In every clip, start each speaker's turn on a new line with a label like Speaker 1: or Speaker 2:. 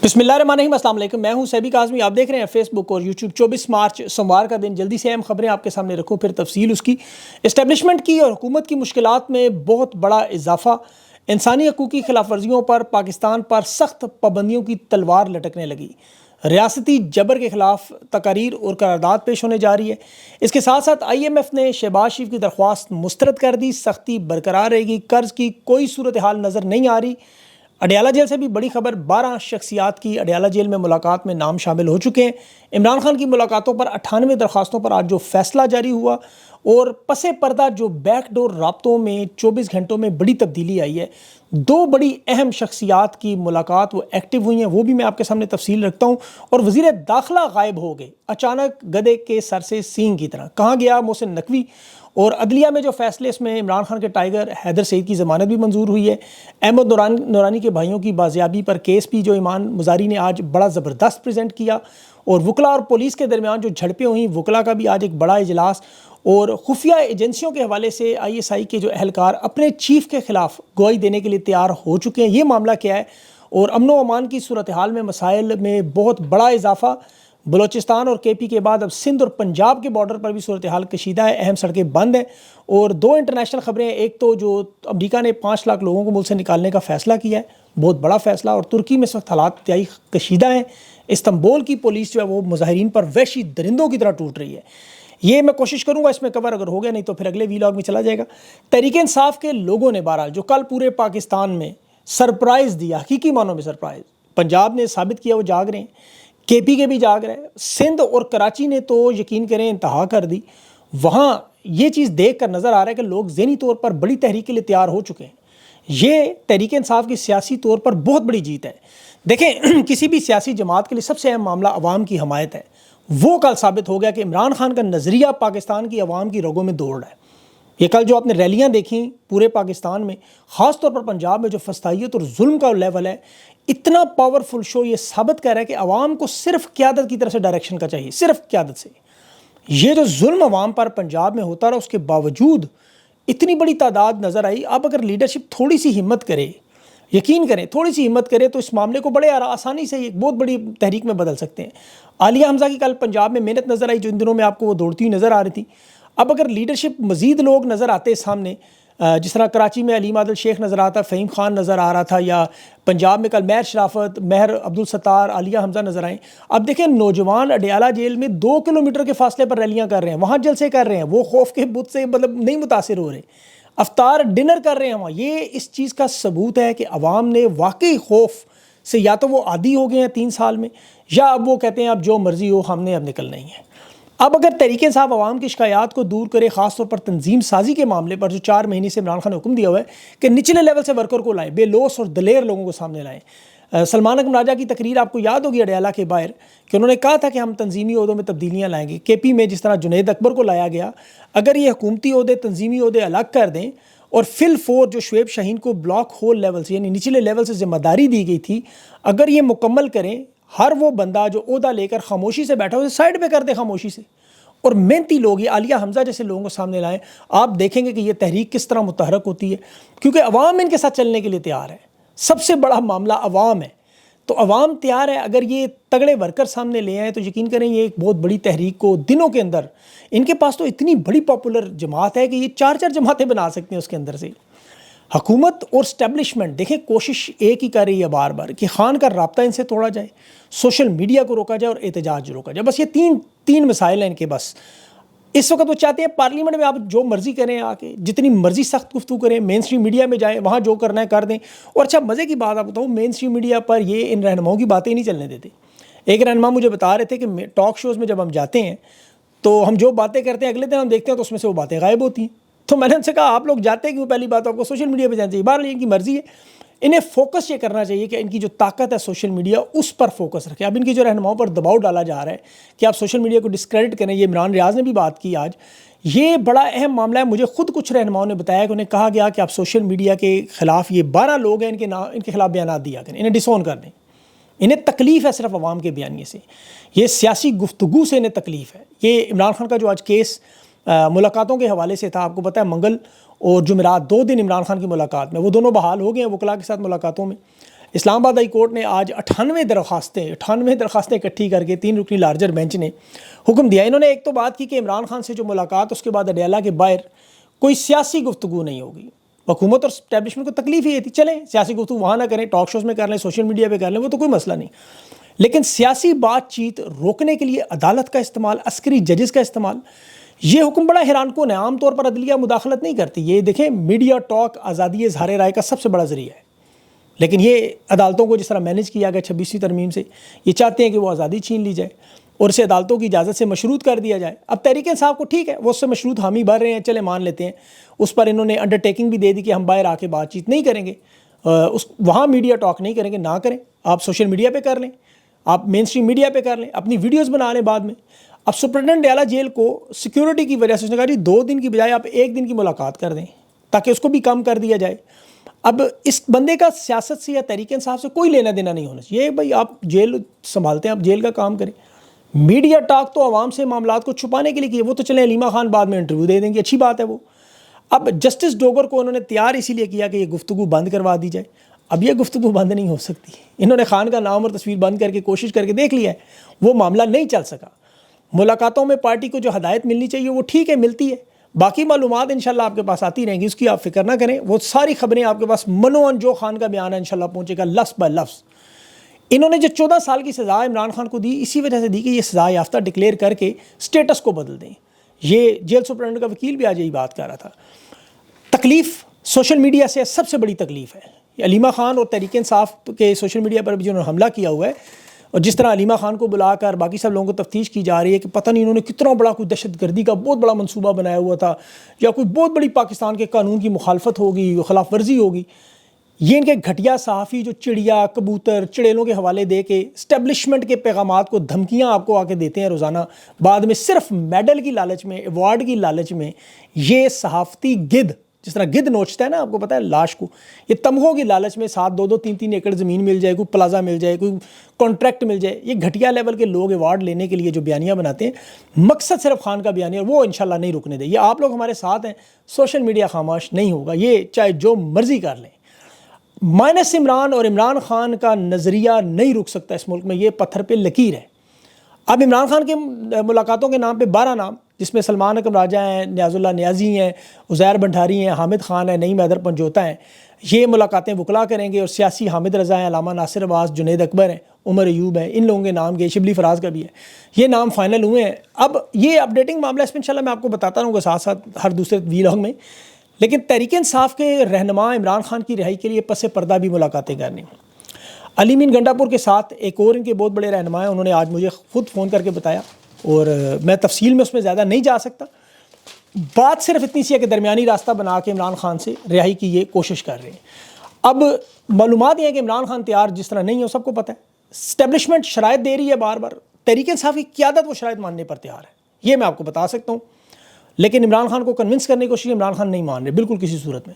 Speaker 1: بسم اللہ الرحمن الرحیم، السلام علیکم۔ میں ہوں سیبی کاظمی، آپ دیکھ رہے ہیں فیس بک اور یوٹیوب۔ 24 مارچ سوموار کا دن، جلدی سے اہم خبریں آپ کے سامنے رکھوں، پھر تفصیل اس کی۔ اسٹیبلشمنٹ کی اور حکومت کی مشکلات میں بہت بڑا اضافہ، انسانی حقوق کی خلاف ورزیوں پر پاکستان پر سخت پابندیوں کی تلوار لٹکنے لگی، ریاستی جبر کے خلاف تقاریر اور قرارداد پیش ہونے جا رہی ہے۔ اس کے ساتھ ساتھ آئی ایم ایف نے شہباز شریف کی درخواست مسترد کر دی، سختی برقرار رہے گی، قرض کی کوئی صورتحال نظر نہیں آ رہی۔ اڈیالہ جیل سے بھی بڑی خبر، 12 شخصیات کی اڈیالہ جیل میں ملاقات میں نام شامل ہو چکے ہیں۔ عمران خان کی ملاقاتوں پر 98 درخواستوں پر آج جو فیصلہ جاری ہوا، اور پس پردہ جو بیک ڈور رابطوں میں 24 گھنٹوں میں بڑی تبدیلی آئی ہے، 2 بڑی اہم شخصیات کی ملاقات وہ ایکٹیو ہوئی ہیں، وہ بھی میں آپ کے سامنے تفصیل رکھتا ہوں۔ اور وزیر داخلہ غائب ہو گئے، اچانک گدھے کے سر سے سینگ کی طرح، کہاں گیا محسن نقوی؟ اور عدلیہ میں جو فیصلے، اس میں عمران خان کے ٹائیگر حیدر سعید کی ضمانت بھی منظور ہوئی ہے۔ احمد نورانی کے بھائیوں کی بازیابی پر کیس بھی جو ایمان مزاری نے آج بڑا زبردست پریزنٹ کیا، اور وکلاء اور پولیس کے درمیان جو جھڑپیں ہوئیں، وکلاء کا بھی آج ایک بڑا اجلاس، اور خفیہ ایجنسیوں کے حوالے سے آئی ایس آئی کے جو اہلکار اپنے چیف کے خلاف گواہی دینے کے لیے تیار ہو چکے ہیں۔ یہ معاملہ کیا ہے؟ اور امن و امان کی صورتحال میں مسائل میں بہت بڑا اضافہ، بلوچستان اور کے پی کے بعد اب سندھ اور پنجاب کے بارڈر پر بھی صورتحال کشیدہ ہے، اہم سڑکیں بند ہیں۔ اور 2 انٹرنیشنل خبریں ہیں، ایک تو جو امریکہ نے 5 لاکھ لوگوں کو ملک سے نکالنے کا فیصلہ کیا ہے، بہت بڑا فیصلہ، اور ترکی میں اس وقت حالات انتہائی کشیدہ ہیں۔ استنبول کی پولیس جو ہے وہ مظاہرین پر وحشی درندوں کی طرح ٹوٹ رہی ہے۔ یہ میں کوشش کروں گا اس میں کور، اگر ہو گیا نہیں تو پھر اگلے ویلاگ میں چلا جائے گا۔ تحریک انصاف کے لوگوں نے بہرحال جو کل پورے پاکستان میں سرپرائز دیا، حقیقی معنوں میں سرپرائز، پنجاب نے ثابت کیا وہ جاگ رہے ہیں، کے پی کے بھی جاگ رہے ہیں، سندھ اور کراچی نے تو یقین کریں انتہا کر دی۔ وہاں یہ چیز دیکھ کر نظر آ رہا ہے کہ لوگ ذہنی طور پر بڑی تحریک کے لیے تیار ہو چکے ہیں۔ یہ تحریک انصاف کی سیاسی طور پر بہت بڑی جیت ہے۔ دیکھیں، کسی بھی سیاسی جماعت کے لیے سب سے اہم معاملہ عوام کی حمایت ہے۔ وہ کل ثابت ہو گیا کہ عمران خان کا نظریہ پاکستان کی عوام کی رگوں میں دوڑ رہا ہے۔ یہ کل جو آپ نے ریلیاں دیکھیں پورے پاکستان میں، خاص طور پر پنجاب میں جو فسطائیت اور ظلم کا لیول ہے، اتنا پاورفل شو یہ ثابت کر رہا ہے کہ عوام کو صرف قیادت کی طرف سے ڈائریکشن کا چاہیے، صرف قیادت سے۔ یہ جو ظلم عوام پر پنجاب میں ہوتا رہا، اس کے باوجود اتنی بڑی تعداد نظر آئی۔ اب اگر لیڈرشپ تھوڑی سی ہمت کرے، یقین کریں تھوڑی سی ہمت کرے، تو اس معاملے کو بڑے آسانی سے ایک بہت بڑی تحریک میں بدل سکتے ہیں۔ عالیہ حمزہ کی کل پنجاب میں محنت نظر آئی، جو ان دنوں میں آپ کو وہ دوڑتی ہوئی نظر آ رہی تھی۔ اب اگر لیڈرشپ مزید لوگ نظر آتے سامنے، جس طرح کراچی میں علیم عادل شیخ نظر آتا، فہیم خان نظر آ رہا تھا، یا پنجاب میں کل مہر شرافت، مہر عبدالستار، عالیہ حمزہ نظر آئیں۔ اب دیکھیں، نوجوان اڈیالہ جیل میں 2 کلومیٹر کے فاصلے پر ریلیاں کر رہے ہیں، وہاں جلسے کر رہے ہیں، وہ خوف کے بت سے نہیں متاثر ہو رہے، افطار ڈنر کر رہے ہیں وہاں۔ یہ اس چیز کا ثبوت ہے کہ عوام نے واقعی خوف سے یا تو وہ عادی ہو گئے ہیں 3 سال میں، یا اب وہ کہتے ہیں اب جو مرضی ہو، ہم نے اب نکلنا ہی ہے۔ اب اگر تحریک انصاف عوام کی شکایات کو دور کرے، خاص طور پر تنظیم سازی کے معاملے پر، جو 4 مہینے سے عمران خان نے حکم دیا ہوا ہے کہ نچلے لیول سے ورکر کو لائیں، بے لوث اور دلیر لوگوں کو سامنے لائیں۔ سلمان اکرم راجہ کی تقریر آپ کو یاد ہوگی اڈیالہ کے باہر، کہ انہوں نے کہا تھا کہ ہم تنظیمی عہدوں میں تبدیلیاں لائیں گے۔ کے پی میں جس طرح جنید اکبر کو لایا گیا، اگر یہ حکومتی عہدے، تنظیمی عہدے الگ کر دیں، اور فل فور جو شعیب شاہین کو بلاک ہول لیول سے، یعنی نچلے لیول سے ذمہ داری دی گئی تھی، اگر یہ مکمل کریں، ہر وہ بندہ جو عہدہ لے کر خاموشی سے بیٹھا، اسے سائڈ پہ کر دے خاموشی سے، اور محنتی لوگ، یہ عالیہ حمزہ جیسے لوگوں کو سامنے لائیں، آپ دیکھیں گے کہ یہ تحریک کس طرح متحرک ہوتی ہے، کیونکہ عوام ان کے ساتھ چلنے کے لیے تیار ہے۔ سب سے بڑا معاملہ عوام ہے، تو عوام تیار ہے۔ اگر یہ تگڑے ورکر سامنے لے آئیں تو یقین کریں یہ ایک بہت بڑی تحریک کو دنوں کے اندر، ان کے پاس تو اتنی بڑی پاپولر جماعت ہے کہ یہ 4 جماعتیں بنا سکتے ہیں اس کے اندر سے۔ حکومت اور اسٹیبلشمنٹ دیکھیں کوشش ایک ہی کر رہی ہے بار بار، کہ خان کا رابطہ ان سے توڑا جائے، سوشل میڈیا کو روکا جائے اور احتجاج روکا جائے۔ بس یہ تین مسائل ہیں ان کے۔ بس اس وقت وہ چاہتے ہیں پارلیمنٹ میں آپ جو مرضی کریں، آ کے جتنی مرضی سخت گفتگو کریں، مین اسٹریم میڈیا میں جائیں، وہاں جو کرنا ہے کر دیں۔ اور اچھا مزے کی بات آپ بتاؤں، مین اسٹریم میڈیا پر یہ ان رہنماؤں کی باتیں نہیں چلنے دیتے۔ ایک رہنما مجھے بتا رہے تھے کہ ٹاک شوز میں جب ہم جاتے ہیں تو ہم جو باتیں کرتے ہیں اگلے دن ہم دیکھتے ہیں تو اس میں سے وہ باتیں غائب ہوتی ہیں۔ تو میں نے ان سے کہا آپ لوگ جاتے ہیں کیوں؟ پہلی بات آپ کو سوشل میڈیا پہ جانا چاہیے، بہرحال ان کی مرضی ہے۔ انہیں فوکس یہ کرنا چاہیے کہ ان کی جو طاقت ہے سوشل میڈیا، اس پر فوکس رکھیں۔ اب ان کی جو رہنماؤں پر دباؤ ڈالا جا رہا ہے کہ آپ سوشل میڈیا کو ڈسکریڈٹ کریں، یہ عمران ریاض نے بھی بات کی آج، یہ بڑا اہم معاملہ ہے۔ مجھے خود کچھ رہنماؤں نے بتایا کہ انہیں کہا گیا کہ آپ سوشل میڈیا کے خلاف، یہ 12 لوگ ہیں، ان کے خلاف بیانات دیا کریں، انہیں ڈسون کر دیں۔ انہیں تکلیف ہے صرف عوام کے بیانیے سے، یہ سیاسی گفتگو سے انہیں تکلیف ہے۔ یہ عمران خان کا جو آج کیس ملاقاتوں کے حوالے سے تھا، آپ کو پتہ ہے منگل اور جمعرات 2 دن عمران خان کی ملاقات میں وہ دونوں بحال ہو گئے ہیں وکلاء کے ساتھ ملاقاتوں میں۔ اسلام آباد ہائی کورٹ نے آج 98 درخواستیں اکٹھی کر کے 3 رکنی لارجر بینچ نے حکم دیا. انہوں نے ایک تو بات کی کہ عمران خان سے جو ملاقات اس کے بعد اڈیالہ کے باہر کوئی سیاسی گفتگو نہیں ہوگی. حکومت اور اسٹیبلشمنٹ کو تکلیف ہی تھی, چلیں سیاسی گفتگو وہاں نہ کریں, ٹاک شوز میں کر لیں, سوشل میڈیا پہ کر لیں, وہ تو کوئی مسئلہ نہیں. لیکن سیاسی بات چیت روکنے کے لیے عدالت کا استعمال, عسکری ججز کا استعمال, یہ حکم بڑا حیران کن ہے. عام طور پر عدلیہ مداخلت نہیں کرتی. یہ دیکھیں میڈیا ٹاک آزادی اظہار رائے کا سب سے بڑا ذریعہ ہے, لیکن یہ عدالتوں کو جس طرح مینیج کیا گیا 26ویں ترمیم سے, یہ چاہتے ہیں کہ وہ آزادی چھین لی جائے اور اسے عدالتوں کی اجازت سے مشروط کر دیا جائے. اب تحریک انصاف کو ٹھیک ہے, وہ اس سے مشروط حامی بھر رہے ہیں, چلے مان لیتے ہیں. اس پر انہوں نے انڈر ٹیکنگ بھی دے دی کہ ہم باہر آ کے بات چیت نہیں کریں گے, وہاں میڈیا ٹاک نہیں کریں گے. نہ کریں, آپ سوشل میڈیا پہ کر لیں, آپ مین اسٹریم میڈیا پہ کر لیں, اپنی ویڈیوز بنا لیں بعد میں. اب سپرنٹینڈنٹ اڈیالہ جیل کو سیکیورٹی کی وجہ سے اس نے کہا جی 2 دن کی بجائے آپ 1 دن کی ملاقات کر دیں تاکہ اس کو بھی کم کر دیا جائے. اب اس بندے کا سیاست سے یا تحریک انصاف سے کوئی لینا دینا نہیں ہونا چاہیے. بھائی آپ جیل سنبھالتے ہیں, آپ جیل کا کام کریں. میڈیا ٹاک تو عوام سے معاملات کو چھپانے کے لیے کیے, وہ تو چلیں علیمہ خان بعد میں انٹرویو دے دیں گے, اچھی بات ہے وہ. اب جسٹس ڈوگر کو انہوں نے تیار اسی لیے کیا کہ یہ گفتگو بند کروا دی جائے. اب یہ گفتگو بند نہیں ہو سکتی. انہوں نے خان کا نام اور تصویر بند کر کے کوشش کر کے دیکھ لیا ہے, وہ معاملہ نہیں چل سکا. ملاقاتوں میں پارٹی کو جو ہدایت ملنی چاہیے وہ ٹھیک ہے ملتی ہے, باقی معلومات انشاءاللہ آپ کے پاس آتی رہیں گی, اس کی آپ فکر نہ کریں. وہ ساری خبریں آپ کے پاس منوان جو خان کا بیان ہے انشاءاللہ پہنچے گا لفظ بہ لفظ. انہوں نے جو 14 سال کی سزا عمران خان کو دی, اسی وجہ سے دی کہ یہ سزا یافتہ ڈکلیئر کر کے سٹیٹس کو بدل دیں. یہ جیل سپرنٹینڈنٹ کا وکیل بھی آج یہی بات کر رہا تھا. تکلیف سوشل میڈیا سے سب سے بڑی تکلیف ہے. علیمہ خان اور تحریک انصاف کے سوشل میڈیا پر بھی جنہوں نے حملہ کیا ہوا ہے, اور جس طرح علیمہ خان کو بلا کر باقی سب لوگوں کو تفتیش کی جا رہی ہے کہ پتہ نہیں انہوں نے کتنا بڑا کوئی دہشت گردی کا بہت بڑا منصوبہ بنایا ہوا تھا, یا کوئی بہت بڑی پاکستان کے قانون کی مخالفت ہوگی, خلاف ورزی ہوگی. یہ ان کے گھٹیا صحافی جو چڑیا, کبوتر, چڑیلوں کے حوالے دے کے اسٹیبلشمنٹ کے پیغامات کو, دھمکیاں آپ کو آ کے دیتے ہیں روزانہ, بعد میں صرف میڈل کی لالچ میں, ایوارڈ کی لالچ میں, یہ صحافتی گدھ, جس طرح گدھ نوچتا ہے نا, آپ کو پتہ ہے لاش کو, یہ تمغوں کی لالچ میں 7 2 3 ایکڑ زمین مل جائے, کوئی پلازا مل جائے, کوئی کانٹریکٹ مل جائے, یہ گھٹیا لیول کے لوگ ایوارڈ لینے کے لیے جو بیانیاں بناتے ہیں, مقصد صرف خان کا بیانیہ, وہ انشاءاللہ نہیں رکنے دے. یہ آپ لوگ ہمارے ساتھ ہیں, سوشل میڈیا خاموش نہیں ہوگا, یہ چاہے جو مرضی کر لیں. مائنس عمران اور عمران خان کا نظریہ نہیں رک سکتا اس ملک میں, یہ پتھر پہ لکیر ہے. اب عمران خان کے ملاقاتوں کے نام پہ 12 نام, جس میں سلمان اکرم راجہ ہیں, نیاز اللہ نیازی ہیں, عزیر بنڈھاری ہیں, حامد خان ہیں, نعیم حیدر پنجوتا ہیں. یہ ملاقاتیں وکلا کریں گے, اور سیاسی حامد رضا ہیں, علامہ ناصر عباس, جنید اکبر ہیں, عمر ایوب ہیں, ان لوگوں کے نام گئے, شبلی فراز کا بھی ہے, یہ نام فائنل ہوئے ہیں. اب یہ اپڈیٹنگ معاملہ اس میں انشاءاللہ میں آپ کو بتاتا رہوں گا ساتھ ساتھ ہر دوسرے ویلاگ میں. لیکن تحریک انصاف کے رہنما عمران خان کی رہائی کے لیے پس پردہ بھی ملاقاتیں کرنی. علی مین گنڈا پور کے ساتھ ایک اور ان کے بہت بڑے رہنما ہیں, انہوں نے آج مجھے خود فون کر کے بتایا, اور میں تفصیل میں اس میں زیادہ نہیں جا سکتا. بات صرف اتنی سی ہے کہ درمیانی راستہ بنا کے عمران خان سے رہائی کی یہ کوشش کر رہے ہیں. اب معلومات یہ ہیں کہ عمران خان تیار جس طرح نہیں ہے, سب کو پتہ ہے. اسٹیبلشمنٹ شرائط دے رہی ہے بار بار, تحریک انصاف کی قیادت وہ شرائط ماننے پر تیار ہے, یہ میں آپ کو بتا سکتا ہوں. لیکن عمران خان کو کنونس کرنے کی کوشش, عمران خان نہیں مان رہے بالکل کسی صورت میں.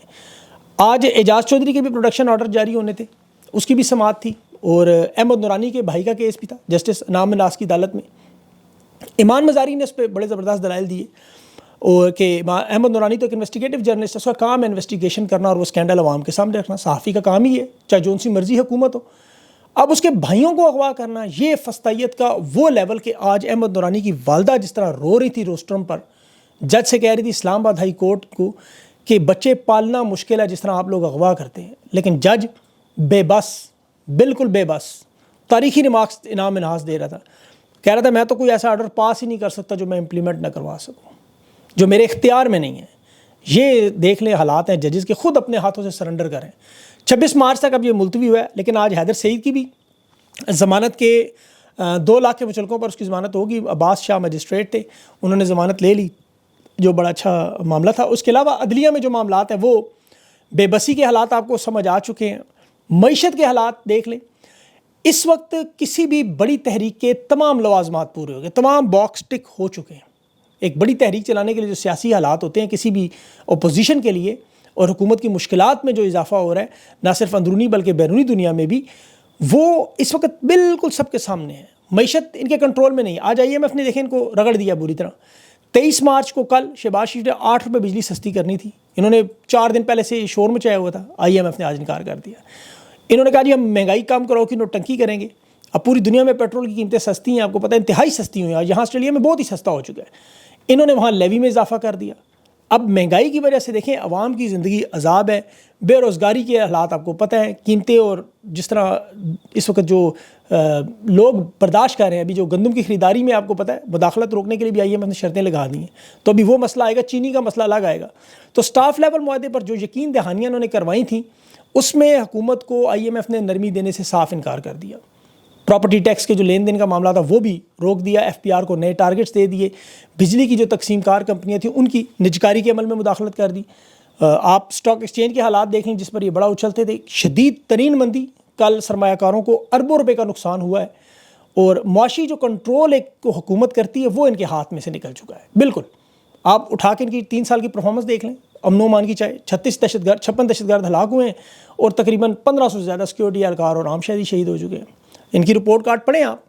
Speaker 1: آج اعجاز چودھری کے بھی پروڈکشن آرڈر جاری ہونے تھے, اس کی بھی سماعت تھی, اور احمد نورانی کے بھائی کا کیس بھی تھا جسٹس انعام مناس کی عدالت میں. ایمان مزاری نے اس پہ بڑے زبردست دلائل دیے, اور کہ احمد نورانی تو ایک انویسٹیگیٹو جرنلسٹ ہے, اس کا کام ہے انویسٹیگیشن کرنا اور وہ اسکینڈل عوام کے سامنے رکھنا, صحافی کا کام ہی ہے, چاہے جون سی مرضی حکومت ہو. اب اس کے بھائیوں کو اغوا کرنا, یہ فسطائیت کا وہ لیول کہ آج احمد نورانی کی والدہ جس طرح رو رہی تھی روسٹرم پر, جج سے کہہ رہی تھی اسلام آباد ہائی کورٹ کو کہ بچے پالنا مشکل ہے جس طرح آپ لوگ اغوا کرتے ہیں, لیکن جج بے بس, بالکل بے بس, تاریخی ریمارکس انعام مناس دے رہا تھا, کہہ رہا تھا میں تو کوئی ایسا آرڈر پاس ہی نہیں کر سکتا جو میں امپلیمنٹ نہ کروا سکوں, جو میرے اختیار میں نہیں ہے. یہ دیکھ لیں حالات ہیں ججز کے, خود اپنے ہاتھوں سے سرنڈر کریں. 26 مارچ تک اب یہ ملتوی ہوا ہے, لیکن آج حیدر سعید کی بھی ضمانت کے 2 لاکھ کے مچلکوں پر اس کی ضمانت ہوگی. عباس شاہ مجسٹریٹ تھے, انہوں نے ضمانت لے لی, جو بڑا اچھا معاملہ تھا. اس کے علاوہ عدلیہ میں جو معاملات ہیں وہ بے بسی کے حالات آپ کو سمجھ آ چکے ہیں. معیشت کے حالات دیکھ لیں, اس وقت کسی بھی بڑی تحریک کے تمام لوازمات پورے ہو گئے, تمام باکس ٹک ہو چکے ہیں. ایک بڑی تحریک چلانے کے لیے جو سیاسی حالات ہوتے ہیں کسی بھی اپوزیشن کے لیے, اور حکومت کی مشکلات میں جو اضافہ ہو رہا ہے نہ صرف اندرونی بلکہ بیرونی دنیا میں بھی, وہ اس وقت بالکل سب کے سامنے ہے. معیشت ان کے کنٹرول میں نہیں. آج IMF نے دیکھیں ان کو رگڑ دیا بری طرح. 23 مارچ کو کل شہباز شریف نے 8 روپے بجلی سستی کرنی تھی, انہوں نے 4 دن پہلے سے شور مچایا ہوا تھا, IMF نے آج انکار کر دیا. انہوں نے کہا جی ہم مہنگائی کم کرو کہ نوٹنکی کریں گے. اب پوری دنیا میں پیٹرول کی قیمتیں سستی ہیں, آپ کو پتہ ہے انتہائی سستی ہوئی ہیں, یہاں آسٹریلیا میں بہت ہی سستا ہو چکا ہے. انہوں نے وہاں لیوی میں اضافہ کر دیا. اب مہنگائی کی وجہ سے دیکھیں عوام کی زندگی عذاب ہے, بے روزگاری کے حالات آپ کو پتہ ہے, قیمتیں اور جس طرح اس وقت جو لوگ برداشت کر رہے ہیں. ابھی جو گندم کی خریداری میں آپ کو پتہ ہے مداخلت روکنے کے لیے بھی IMF نے شرطیں لگا دی ہیں, تو ابھی وہ مسئلہ آئے گا, چینی کا مسئلہ الگ آئے گا. تو سٹاف لیول معاہدے پر جو یقین دہانیاں انہوں نے کروائی تھیں اس میں حکومت کو IMF نے نرمی دینے سے صاف انکار کر دیا. پراپرٹی ٹیکس کے جو لین دین کا معاملہ تھا وہ بھی روک دیا, FPR کو نئے ٹارگٹس دے دیے, بجلی کی جو تقسیم کار کمپنیاں تھیں ان کی نجکاری کے عمل میں مداخلت کر دی. آپ سٹاک ایکسچینج کے حالات دیکھیں جس پر یہ بڑا اچھلتے تھے, شدید ترین مندی, کل سرمایہ کاروں کو اربوں روپے کا نقصان ہوا ہے, اور معاشی جو کنٹرول ایک کو حکومت کرتی ہے وہ ان کے ہاتھ میں سے نکل چکا ہے بالکل. آپ اٹھا کے ان کی 3 سال کی پرفارمنس دیکھ لیں, امن و امان کی چاہے 56 دہشت گرد ہلاک ہوئے ہیں اور تقریباً 1500 سے زیادہ سیکورٹی اہلکار اور عام شہری شہید ہو چکے ہیں. ان کی رپورٹ کارڈ پڑھیں آپ,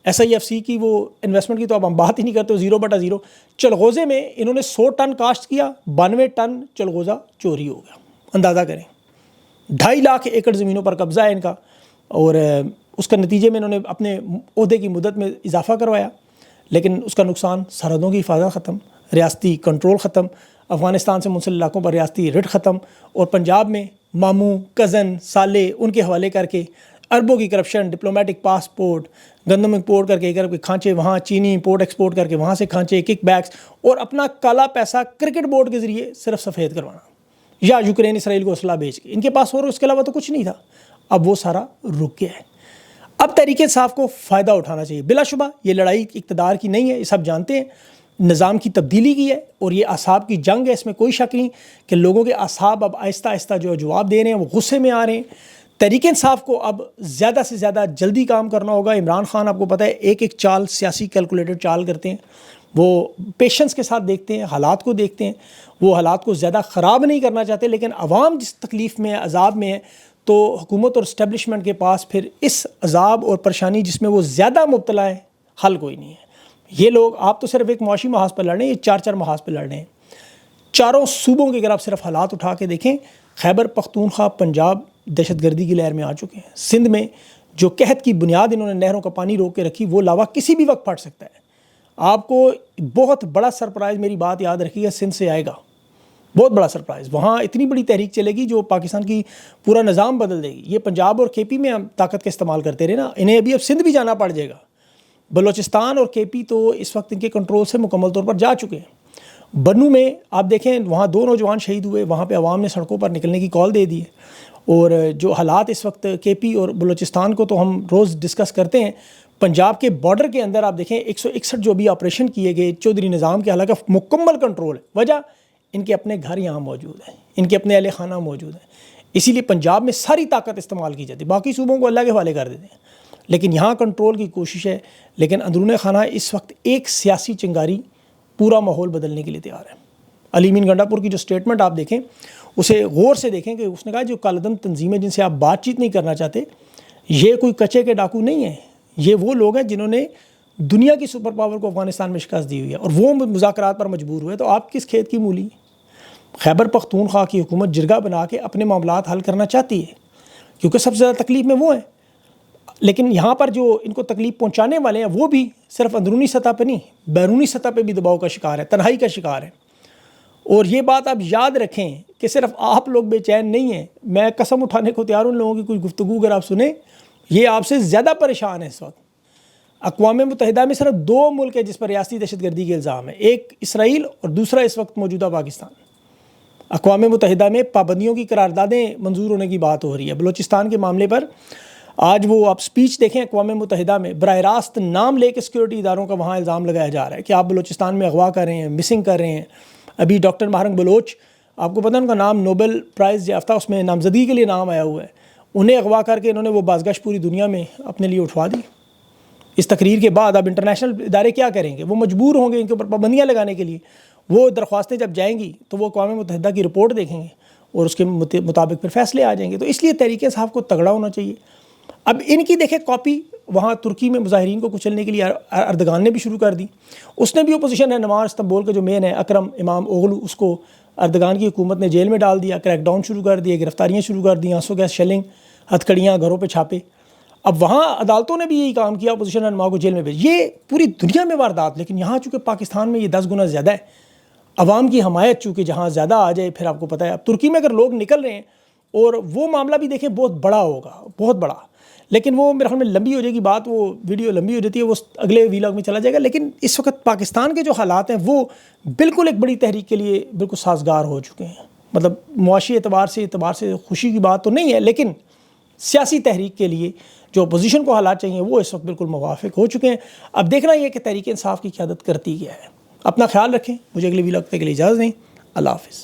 Speaker 1: SIFC کی وہ انویسٹمنٹ کی تو اب ہم بات ہی نہیں کرتے, 0/0. چلغوزے میں انہوں نے 100 ٹن کاشت کیا, 92 ٹن چلغوزہ چوری ہو گیا. اندازہ کریں 2.5 لاکھ ایکڑ زمینوں پر قبضہ ہے ان کا, اور اس کا نتیجے میں انہوں نے اپنے عہدے کی مدت میں اضافہ کروایا, لیکن اس کا نقصان سرحدوں کی حفاظت ختم, ریاستی کنٹرول ختم, افغانستان سے منسلک علاقوں پر ریاستی رٹ ختم, اور پنجاب میں ماموں کزن سالے ان کے حوالے کر کے اربوں کی کرپشن, ڈپلومیٹک پاسپورٹ, گندم امپورٹ کر کے کھانچے وہاں, چینی امپورٹ ایکسپورٹ کر کے وہاں سے کھانچے, کک بیکس, اور اپنا کالا پیسہ کرکٹ بورڈ کے ذریعے صرف سفید کروانا, یا یوکرین اسرائیل کو اسلحہ بیچ کے. ان کے پاس اور اس کے علاوہ تو کچھ نہیں تھا. اب وہ سارا رک گیا ہے. اب تحریک انصاف کو فائدہ اٹھانا چاہیے. بلا شبہ یہ لڑائی اقتدار کی نہیں ہے, یہ سب جانتے ہیں, نظام کی تبدیلی کی ہے, اور یہ اعصاب کی جنگ ہے, اس میں کوئی شک نہیں کہ لوگوں کے اعصاب اب آہستہ آہستہ جو جواب دے رہے ہیں وہ غصے میں آ رہے ہیں. تحریک انصاف کو اب زیادہ سے زیادہ جلدی کام کرنا ہوگا. عمران خان آپ کو پتہ ہے ایک ایک چال سیاسی کیلکولیٹڈ چال کرتے ہیں, وہ پیشنس کے ساتھ دیکھتے ہیں, حالات کو دیکھتے ہیں, وہ حالات کو زیادہ خراب نہیں کرنا چاہتے, لیکن عوام جس تکلیف میں ہے, عذاب میں ہے, تو حکومت اور اسٹیبلشمنٹ کے پاس پھر اس عذاب اور پریشانی جس میں وہ زیادہ مبتلا ہے حل کوئی نہیں ہے. یہ لوگ, آپ تو صرف ایک معاشی محاذ پر لڑ رہے ہیں, یہ 4 محاذ پر لڑ رہے ہیں. چاروں صوبوں کے اگر آپ صرف حالات اٹھا کے دیکھیں, خیبر پختونخوا پنجاب دہشت گردی کی لہر میں آ چکے ہیں. سندھ میں جو قحط کی بنیاد انہوں نے نہروں کا پانی روک کے رکھی, وہ لاوا کسی بھی وقت پھٹ سکتا ہے. آپ کو بہت بڑا سرپرائز, میری بات یاد رکھیے گا, سندھ سے آئے گا, بہت بڑا سرپرائز. وہاں اتنی بڑی تحریک چلے گی جو پاکستان کی پورا نظام بدل دے گی. یہ پنجاب اور KP میں ہم طاقت کا استعمال کرتے رہے نا, انہیں اب سندھ بھی جانا پڑ جائے گا. بلوچستان اور KP تو اس وقت ان کے کنٹرول سے مکمل طور پر جا چکے ہیں. بنو میں آپ دیکھیں وہاں 2 نوجوان شہید ہوئے, وہاں پہ عوام نے سڑکوں پر نکلنے کی کال دے دی ہے. اور جو حالات اس وقت KP اور بلوچستان کو تو ہم روز ڈسکس کرتے ہیں, پنجاب کے بارڈر کے اندر آپ دیکھیں 161 جو بھی آپریشن کیے گئے چودھری نظام کے, حالانکہ مکمل کنٹرول ہے. وجہ ان کے اپنے گھر یہاں موجود ہیں, ان کے اپنے اہل خانہ موجود ہیں, اسی لیے پنجاب میں ساری طاقت استعمال کی جاتی ہے. باقی صوبوں کو اللہ کے حوالے کر دیتے ہیں, لیکن یہاں کنٹرول کی کوشش ہے. لیکن اندرون خانہ اس وقت ایک سیاسی چنگاری پورا ماحول بدلنے کے لیے تیار ہے. علی امین گنڈا پور کی جو سٹیٹمنٹ آپ دیکھیں, اسے غور سے دیکھیں کہ اس نے کہا جو کالعدم تنظیمیں جن سے آپ بات چیت نہیں کرنا چاہتے, یہ کوئی کچے کے ڈاکو نہیں ہیں, یہ وہ لوگ ہیں جنہوں نے دنیا کی سپر پاور کو افغانستان میں شکست دی ہوئی ہے, اور وہ مذاکرات پر مجبور ہوئے. تو آپ کس کھیت کی مولی؟ خیبر پختونخوا کی حکومت جرگہ بنا کے اپنے معاملات حل کرنا چاہتی ہے, کیونکہ سب سے زیادہ تکلیف میں وہ ہیں. لیکن یہاں پر جو ان کو تکلیف پہنچانے والے ہیں وہ بھی صرف اندرونی سطح پہ نہیں, بیرونی سطح پہ بھی دباؤ کا شکار ہے, تنہائی کا شکار ہے. اور یہ بات آپ یاد رکھیں کہ صرف آپ لوگ بے چین نہیں ہیں. میں قسم اٹھانے کو تیار ہوں, لوگوں کی کوئی گفتگو اگر آپ سنیں, یہ آپ سے زیادہ پریشان ہے اس وقت. اقوام متحدہ میں صرف 2 ملک ہیں جس پر ریاستی دہشت گردی کے الزام ہے, ایک اسرائیل اور دوسرا اس وقت موجودہ پاکستان. اقوام متحدہ میں پابندیوں کی قراردادیں منظور ہونے کی بات ہو رہی ہے. بلوچستان کے معاملے پر آج وہ آپ سپیچ دیکھیں اقوام متحدہ میں, براہ راست نام لے کے سیکورٹی اداروں کا وہاں الزام لگایا جا رہا ہے کہ آپ بلوچستان میں اغوا کر رہے ہیں, مسنگ کر رہے ہیں. ابھی ڈاکٹر مہرنگ بلوچ, آپ کو پتہ ہے ان کا نام نوبل پرائز یافتہ اس میں نامزدگی کے لیے نام آیا ہوا ہے, انہیں اغوا کر کے انہوں نے وہ بازگشت پوری دنیا میں اپنے لیے اٹھوا دی. اس تقریر کے بعد اب انٹرنیشنل ادارے کیا کریں گے؟ وہ مجبور ہوں گے ان کے اوپر پابندیاں لگانے کے لیے. وہ درخواستیں جب جائیں گی تو وہ اقوام متحدہ کی رپورٹ دیکھیں گے اور اس کے مطابق پھر فیصلے آ جائیں گے. تو اس لیے تحریک انصاف کو تگڑا ہونا چاہیے. اب ان کی دیکھیں کاپی وہاں ترکی میں مظاہرین کو کچلنے کے لیے اردگان نے بھی شروع کر دی. اس نے بھی اپوزیشن رہنما استنبول کے جو مین ہے اکرم امام اوغلو, اس کو اردگان کی حکومت نے جیل میں ڈال دیا, کریک ڈاؤن شروع کر دیا, گرفتاریاں شروع کر دیں, آنسو گیس شیلنگ ہتھکڑیاں، گھروں پہ چھاپے. اب وہاں عدالتوں نے بھی یہی کام کیا، اپوزیشن رہنما کو جیل میں بھیج. یہ پوری دنیا میں واردات، لیکن یہاں چونکہ پاکستان میں یہ 10 گنا زیادہ ہے. عوام کی حمایت چونکہ جہاں زیادہ آ جائے، پھر آپ کو پتہ ہے اب ترکی میں اگر لوگ نکل رہے ہیں، اور وہ معاملہ بھی دیکھیں بہت بڑا ہوگا، بہت بڑا، لیکن وہ میرے خیال میں لمبی ہو جائے گی بات، وہ ویڈیو لمبی ہو جاتی ہے، وہ اگلے ویلاگ میں چلا جائے گا. لیکن اس وقت پاکستان کے جو حالات ہیں وہ بالکل ایک بڑی تحریک کے لیے بالکل سازگار ہو چکے ہیں. مطلب معاشی اعتبار سے خوشی کی بات تو نہیں ہے، لیکن سیاسی تحریک کے لیے جو اپوزیشن کو حالات چاہیے وہ اس وقت بالکل موافق ہو چکے ہیں. اب دیکھنا یہ کہ تحریک انصاف کی قیادت کرتی کیا ہے. اپنا خیال رکھیں. مجھے اگلے ویلاگ کے لیے اجازت دیں. اللہ حافظ.